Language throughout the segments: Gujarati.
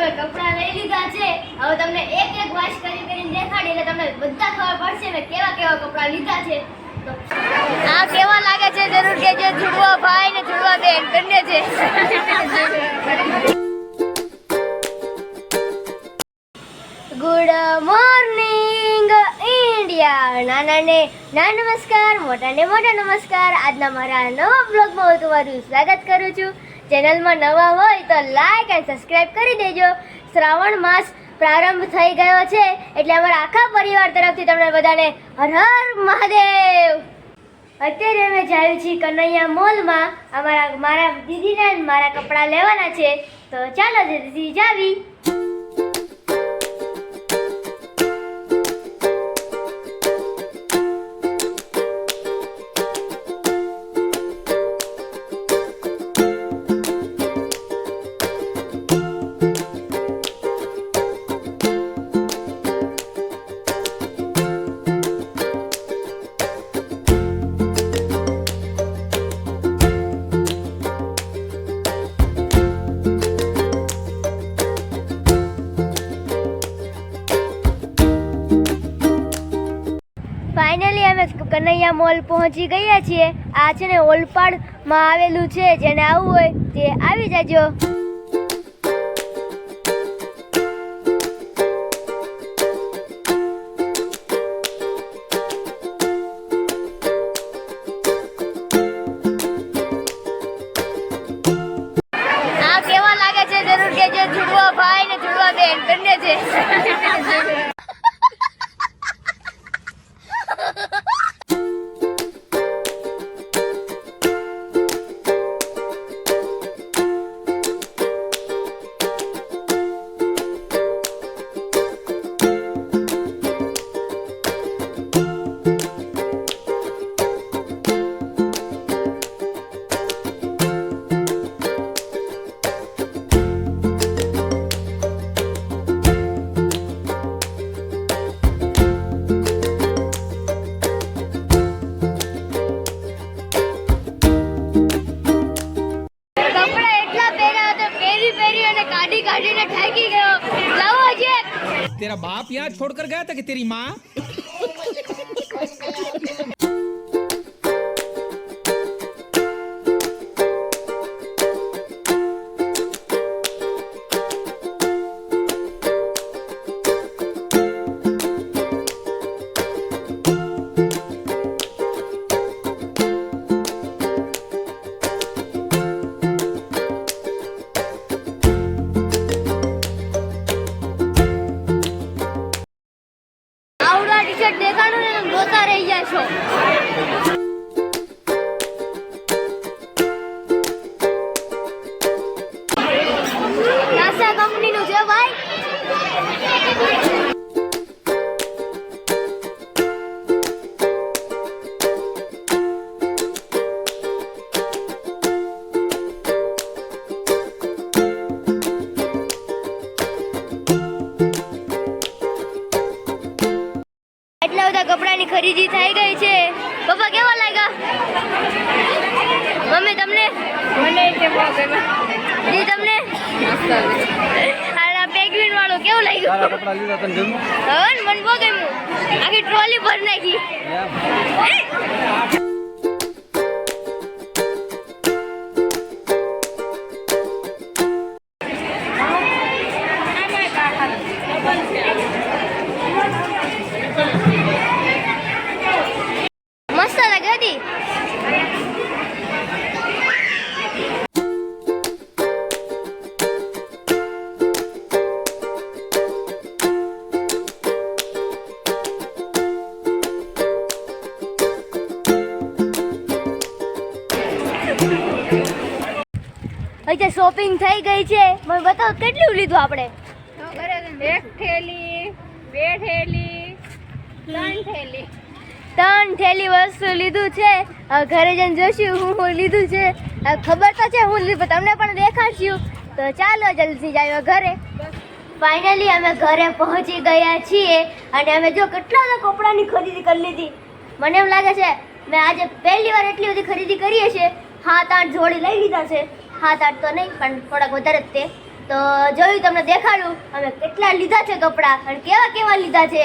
અમે કપડાં લઈ લીધા છે. હવે તમને એક એક વોશ કરીને દેખાડી એટલે તમને બધા ખબર પડશે કે કેવા કેવા કપડાં લીધા છે. તો આ કેવા લાગે છે જરૂર કહેજો. જુડવા ભાઈ ને જુડવા બેન બંને છે. Good morning India. નાનાને ના નમસ્કાર, મોટાને મોટા નમસ્કાર. આજના મારા નવા બ્લોગમાં હું તમારું સ્વાગત કરું છું. ચેનલમાં નવા હોય તો લાઈક અને સબસ્ક્રાઇબ કરી દેજો. શ્રાવણ માસ પ્રારંભ થઈ ગયો છે એટલે અમારા આખા પરિવાર તરફથી તમને બધાને હર હર મહાદેવ. અત્યારે અમે જઈએ છીએ કનૈયા મોલમાં. મારા દીદીને મારા કપડાં લેવાના છે, તો ચાલો જલ્દી જાવી. ફાઇનલી અમે કનૈયા મોલ પહોંચી ગયા છીએ. આ છે ને ઓલપાડમાં આવેલું છે. જેને આવવું હોય તે આવી જાજો. આ કેવા લાગે છે જરૂર કહેજો. જુડવા ભાઈ ને જુડવા બેન બંને છે. काढ़ी ठाकी गयो. लाओ जे तेरा बाप यहाँ छोड़कर गया था कि तेरी माँ? टी-शर्ट દેખાડો ને જોતા રહી જાશો. નાસા કંપનીનું છે ભાઈ. એટલા બધા કપડાની ખરીદી થઈ ગઈ છે. પપ્પા કેવા લાગ્યા? મમ્મી તમને? મને કેવો ગમ્યો. જી તમને? આ પેગ્વિન વાળો કેવો લાગ્યો? તારા કપડા લીધા તને ગમ્યું? હા મને બહુ ગમ્યું. આખી ટ્રોલી ભરી નાખી. મસ્ત લાગે હતી. હવે શોપિંગ થઈ ગઈ છે. મને બતાવો કેટલું લીધું આપણે? એક થેલી, બે થેલી, ત્રણ થેલી. 3 થેલી વસ્તુ લીધું છે. હવે ઘરે જઈને જોશું હું લીધું છે. ખબર તો છે હું લીધું, તમને પણ દેખાડશું. તો ચાલો જલ્દી જાય ઘરે. ફાઇનલી અમે ઘરે પહોંચી ગયા છીએ અને અમે જો કેટલા બધા કપડાની ખરીદી કરી લીધી. મને એમ લાગે છે મેં આજે પહેલી વાર એટલી બધી ખરીદી કરી છે. 7-8 જોડી લઈ લીધા છે. 7-8 તો નહીં પણ થોડાક વધારે જ તે. તો જોયું તમને દેખાડું અમે કેટલા લીધા છે કપડાં અને કેવા કેવા લીધા છે.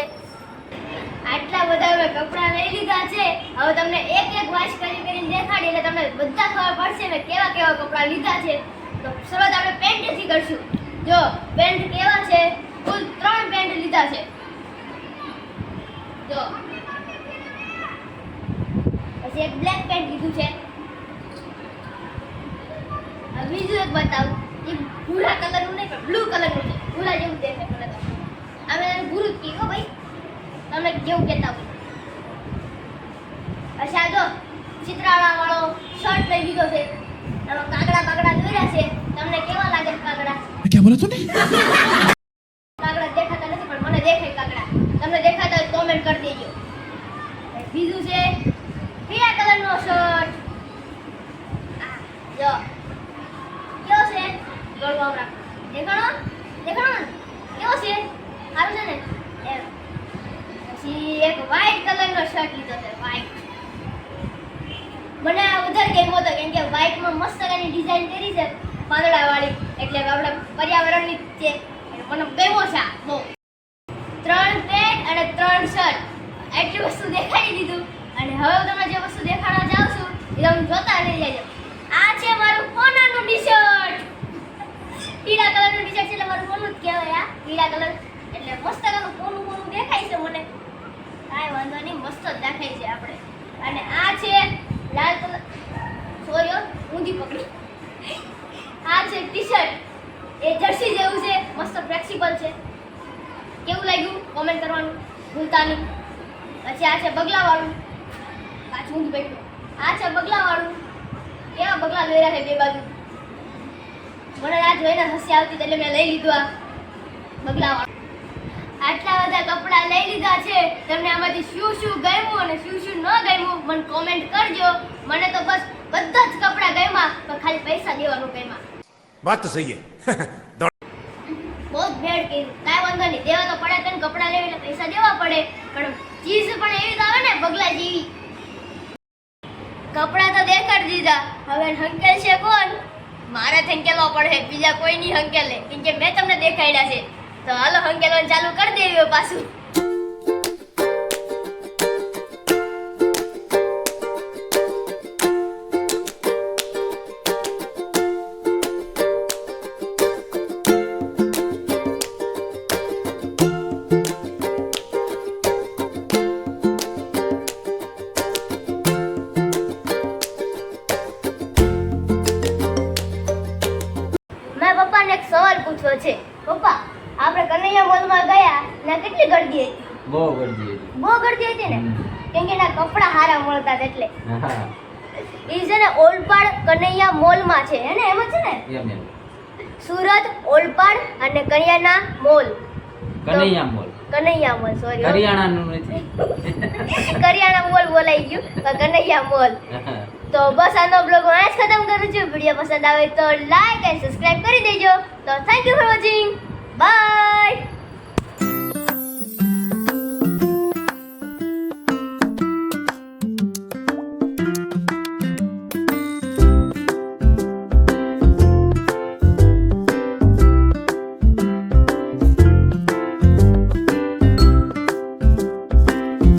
આટલા બધા અમે કપડાં લઈ લીધા છે. હવે તમને એક એક વોશ કરીને દેખાડી એટલે તમને બધા ખબર પડશે કે કેવા કેવા કપડાં લીધા છે. તો શરૂઆત આપણે પેન્ટથી કરશું. જો પેન્ટ કેવા છે, કુલ 3 પેન્ટ લીધા છે. જો પછી એક બ્લેક પેન્ટ લીધું છે. હવે બીજું એક બતાવું. એ ભૂરા કલરનું નહીં પણ બ્લુ કલરનું છે. ભૂરા જેવું દેખાય મને તો. અમે એને ભૂરું જ કીધું ભાઈ, તમને કેવું કહેતા હોય. પછી આ જો ચિત્રાળા વાળો શર્ટ લઈ લીધો છે. એમાં કાગડા બાગડા દોર્યા છે. તમને કેવા લાગે છે કાગડા? क्या बोला तूने? કાગડા દેખાતા નથી પણ મને દેખાય કાગડા. તમને દેખાતા હોય કોમેન્ટ કરી દેજો. બીજું છે પીળા કલરનો શર્ટ. જો કેવો છે? ગળું આમ રાખો. દેખાણો દેખાણો ને? કેવો છે? સારું છે ને? એમ. પછી એક વ્હાઈટ કલરનો શર્ટ લીધો છે. વ્હાઈટ મને આ વધારે ગમ્યો હતો કેમ કે વ્હાઈટમાં મસ્ત એની ડિઝાઇન કરી છે પાંદડાવાળી, એટલે આપણા પર્યાવરણની છે. મને ગમ્યો છે આ બહુ. 3 પેન્ટ અને 3 શર્ટ એટલી વસ્તુ દેખાડી દીધું. અને હવે હું તમને જે વસ્તુ દેખાડવા જાઉં છું એ તમે જોતા રહી જજો. આ છે મારું ફોનાનું ટી-શર્ટ. પીળા કલરનું ટી-શર્ટ છે એટલે મારું ફોનનું જ કહેવાય. આ પીળા કલર એટલે મસ્ત કલરનું ફોનું દેખાય છે મને. કાંઈ વાંધો નહીં, મસ્ત જ દેખાય છે આપણે. અને આ છે લાલ કલર, સોરી ઊંધી પકડી. આ છે ટી-શર્ટ. એ જર્સી જેવું છે, મસ્ત ફ્લેક્સિબલ છે. કેવું લાગ્યું કોમેન્ટ કરવાનું ભૂલતા નહીં. પછી આ છે બગલાવાળું. પાછું ઊંધું બેઠું. આ છે બગલાવાળું. કેવા બગલા દોર્યા છે બે બાજુ. મને આ જોઈને હસી આવતી એટલે મેં લઈ લીધું આ બગલાવાળું. આટલા બધા કપડાં લઈ લીધા છે. તમને આમાંથી શું શું ગમ્યું અને શું શું ન ગમ્યું મને કોમેન્ટ કરજો. મને તો બસ બધા જ કપડાં ગમ્યા પણ ખાલી પૈસા દેવાનું ગમ્યા. बात तो सही है બહુ જ ભેડ કર્યું. કાંઈ વાંધો નહીં, દેવા તો પડે. તને કપડાં લેવા એટલે પૈસા દેવા પડે પણ ચીઝ પણ એવી જ આવે ને બગલા જેવી. કપડાં તો દેખાડી દીધા. હવે હંકેલ છે કોણ? મારે હંકેલવા પડે, બીજા કોઈ નહીં હંકેલે કેમ કે મેં તમને દેખાડ્યા છે. તો હાલો હંકેલવાનું ચાલુ કરી દેવી પાછું. મેં પપ્પાને એક સવાલ પૂછ્યો છે. પપ્પા, આપણે કનૈયા મોલમાં ગયા ને કેટલી ગરદી હતી? બહુ ગરદી હતી. બહુ ગરદી હતી ને? કેમ કે એના કપડાં સારા મળતા હતા એટલે. હા, એ છે ને ઓલપાડ કનૈયા મોલમાં છે હે ને? એમ જ છે ને? એમ એમ. સુરત ઓલપાડ અને Kariyana mall. Kanaiya mall. Kanaiya mall, sorry. હરિયાણાનું નથી. કરિયાણા મોલ બોલાઈ ગયું પણ કનૈયા મોલ. તો બસ આનો બ્લોગ હું આજ ખતમ કરું છું. વિડીયો પસંદ આવે તો લાઈક એન્ડ સબસ્ક્રાઇબ કરી દેજો. તો thank you for watching. By.